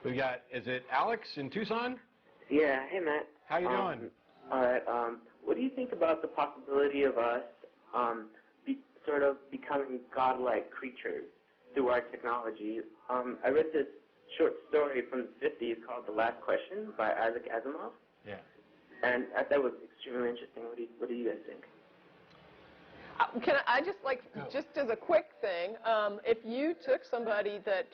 We got, is it Alex in Tucson? Yeah, hey Matt. How you doing? All right. What do you think about the possibility of us sort of becoming godlike creatures through our technology? I read this short story from the 50s called The Last Question by Isaac Asimov. Yeah. And I thought it was extremely interesting. What do you guys think? Can I just just as a quick thing, if you took somebody that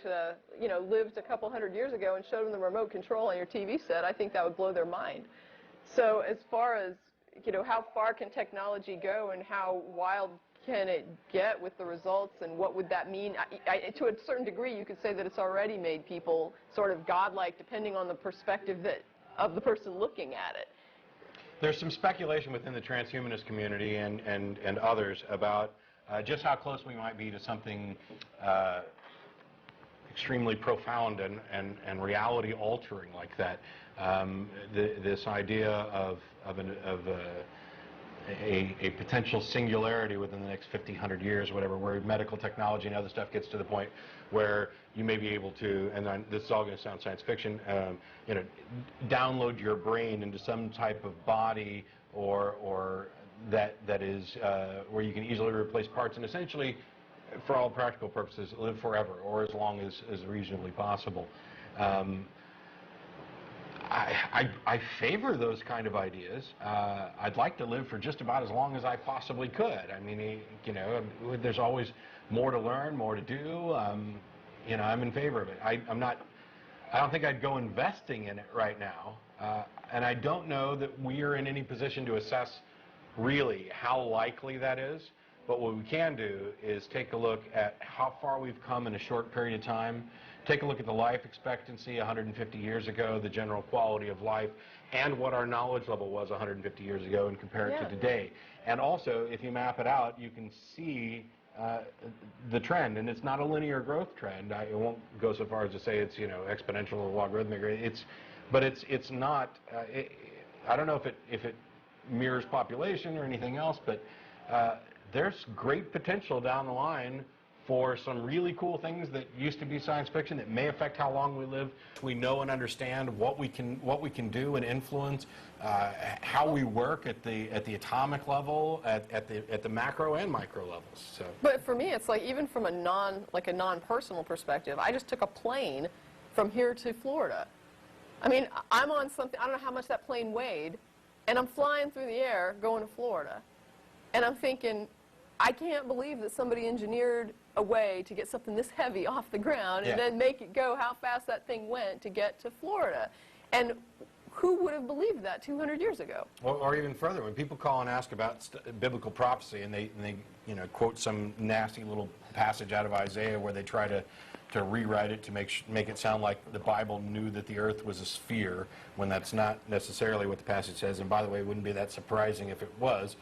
lived a couple hundred years ago and showed them the remote control on your TV set, I think that would blow their mind. So as far as how far can technology go and how wild can it get with the results and what would that mean? To a certain degree, you could say that it's already made people sort of godlike, depending on the perspective of the person looking at it. There's some speculation within the transhumanist community and others about just how close we might be to something extremely profound and reality altering like that. This idea of a potential singularity within the next 50, 100 years, whatever, where medical technology and other stuff gets to the point where you may be able to, and this is all going to sound science fiction, download your brain into some type of body or that is where you can easily replace parts and essentially, for all practical purposes, live forever or as long as reasonably possible. I favor those kind of ideas. I'd like to live for just about as long as I possibly could. I mean, there's always more to learn, more to do. I'm in favor of it. I don't think I'd go investing in it right now. And I don't know that we are in any position to assess really how likely that is. But what we can do is take a look at how far we've come in a short period of time. Take a look at the life expectancy 150 years ago, the general quality of life, and what our knowledge level was 150 years ago and compare it to today. And also, if you map it out, you can see the trend. And it's not a linear growth trend. I won't go so far as to say it's exponential or logarithmic. But it's not. I don't know if it mirrors population or anything else, but there's great potential down the line for some really cool things that used to be science fiction that may affect how long we live. We know and understand what we can do and influence, how we work at the atomic level, at the macro and micro levels. So. But for me, it's like even from a non-personal perspective, I just took a plane from here to Florida. I mean, I'm on something, I don't know how much that plane weighed, and I'm flying through the air going to Florida. And I'm thinking, I can't believe that somebody engineered a way to get something this heavy off the ground and then make it go how fast that thing went to get to Florida. And who would have believed that 200 years ago? Or even further, when people call and ask about biblical prophecy and they quote some nasty little passage out of Isaiah where they try to rewrite it to make it sound like the Bible knew that the earth was a sphere, when that's not necessarily what the passage says. And by the way, it wouldn't be that surprising if it was.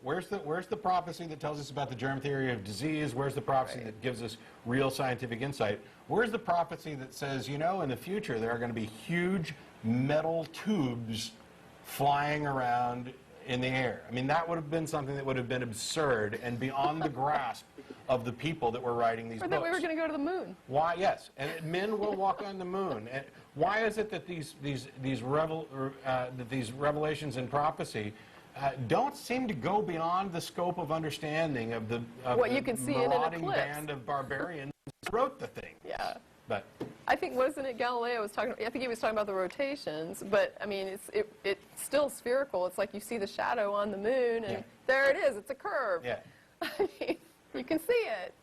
Where's the prophecy that tells us about the germ theory of disease? Where's the prophecy that gives us real scientific insight? Where's the prophecy that says, in the future there are going to be huge metal tubes flying around in the air? I mean, that would have been something that would have been absurd and beyond the grasp of the people that were writing these books. Or that we were going to go to the moon. Why? Yes, and men will walk on the moon. And why is it that these revelations in prophecy don't seem to go beyond the scope of understanding of the marauding band of barbarians who wrote the thing? Yeah. But I think, wasn't it Galileo was talking? I think he was talking about the rotations, but I mean, it's still spherical. It's like you see the shadow on the moon, and there it is. It's a curve. Yeah. I mean, you can see it.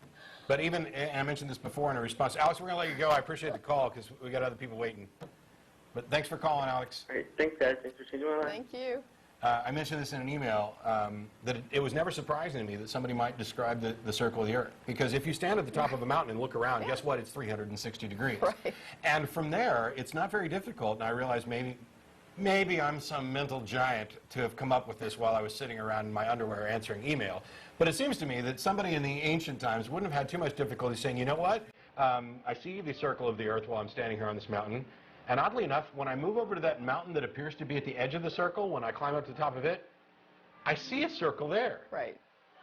But even, and I mentioned this before in a response, Alex, we're going to let you go. I appreciate the call because we got other people waiting. But thanks for calling, Alex. All right, thanks, guys. Thanks for changing my life. Thank you. I mentioned this in an email, that it was never surprising to me that somebody might describe the circle of the Earth. Because if you stand at the top of a mountain and look around, guess what? It's 360 degrees. Right. And from there, it's not very difficult, and I realize maybe I'm some mental giant to have come up with this while I was sitting around in my underwear answering email. But it seems to me that somebody in the ancient times wouldn't have had too much difficulty saying, you know what? I see the circle of the Earth while I'm standing here on this mountain. And oddly enough, when I move over to that mountain that appears to be at the edge of the circle, when I climb up to the top of it, I see a circle there. Right.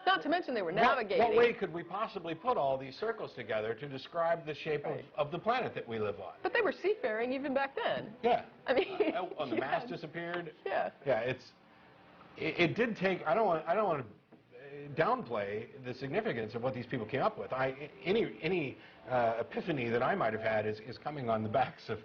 Not to mention they were navigating. What way could we possibly put all these circles together to describe the shape of the planet that we live on? But they were seafaring even back then. Yeah. I mean, the mast disappeared. Yeah. Yeah. It did take. I don't want to downplay the significance of what these people came up with. Any epiphany that I might have had is coming on the backs of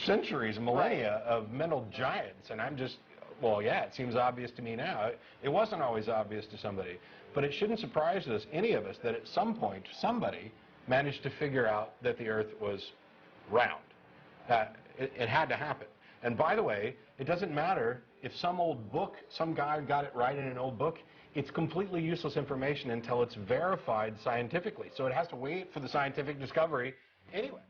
centuries, millennia of mental giants, and I'm just. Well, yeah, it seems obvious to me now. It wasn't always obvious to somebody, but it shouldn't surprise us, any of us, that at some point somebody managed to figure out that the Earth was round. It had to happen. And by the way, it doesn't matter if some old book, some guy got it right in an old book. It's completely useless information until it's verified scientifically. So it has to wait for the scientific discovery anyway.